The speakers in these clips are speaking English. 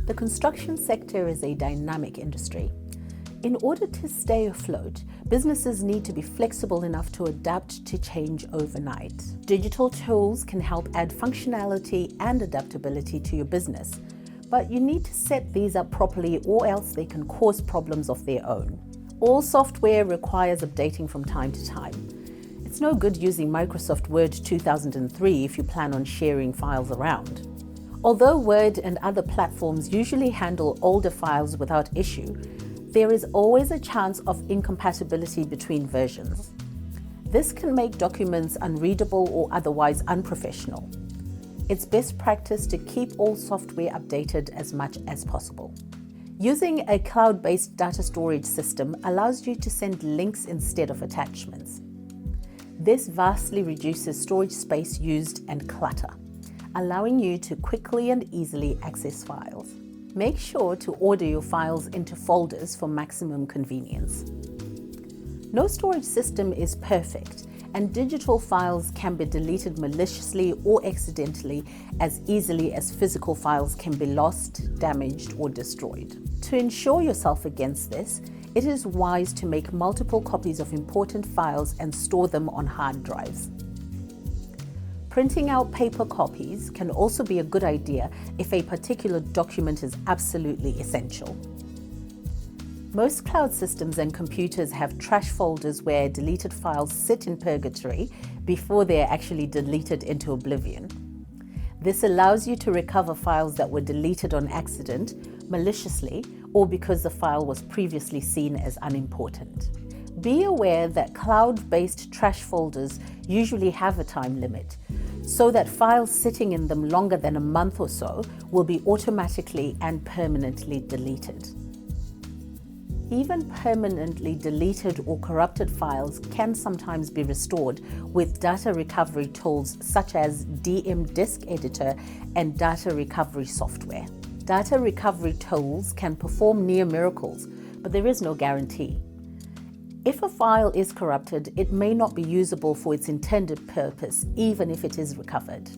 The construction sector is a dynamic industry. In order to stay afloat, businesses need to be flexible enough to adapt to change overnight. Digital tools can help add functionality and adaptability to your business, but you need to set these up properly or else they can cause problems of their own. All software requires updating from time to time. It's no good using Microsoft Word 2003 if you plan on sharing files around. Although Word and other platforms usually handle older files without issue, there is always a chance of incompatibility between versions. This can make documents unreadable or otherwise unprofessional. It's best practice to keep all software updated as much as possible. Using a cloud-based data storage system allows you to send links instead of attachments. This vastly reduces storage space used and clutter, allowing you to quickly and easily access files. Make sure to order your files into folders for maximum convenience. No storage system is perfect, and digital files can be deleted maliciously or accidentally as easily as physical files can be lost, damaged, or destroyed. To ensure yourself against this, it is wise to make multiple copies of important files and store them on hard drives. Printing out paper copies can also be a good idea if a particular document is absolutely essential. Most cloud systems and computers have trash folders where deleted files sit in purgatory before they are actually deleted into oblivion. This allows you to recover files that were deleted on accident, maliciously, or because the file was previously seen as unimportant. Be aware that cloud-based trash folders usually have a time limit, so that files sitting in them longer than a month or so will be automatically and permanently deleted. Even permanently deleted or corrupted files can sometimes be restored with data recovery tools such as DM Disk Editor and data recovery software. Data recovery tools can perform near miracles, but there is no guarantee. If a file is corrupted, it may not be usable for its intended purpose, even if it is recovered.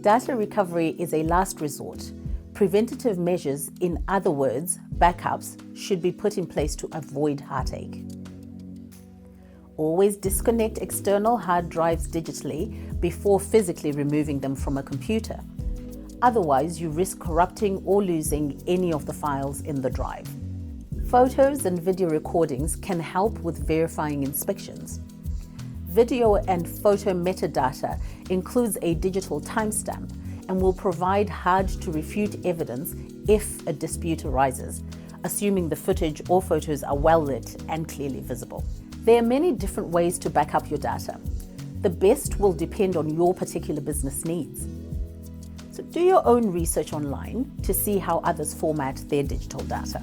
Data recovery is a last resort. Preventative measures, in other words, backups, should be put in place to avoid heartache. Always disconnect external hard drives digitally before physically removing them from a computer. Otherwise, you risk corrupting or losing any of the files in the drive. Photos and video recordings can help with verifying inspections. Video and photo metadata includes a digital timestamp and will provide hard-to-refute evidence if a dispute arises, assuming the footage or photos are well lit and clearly visible. There are many different ways to back up your data. The best will depend on your particular business needs. So do your own research online to see how others format their digital data.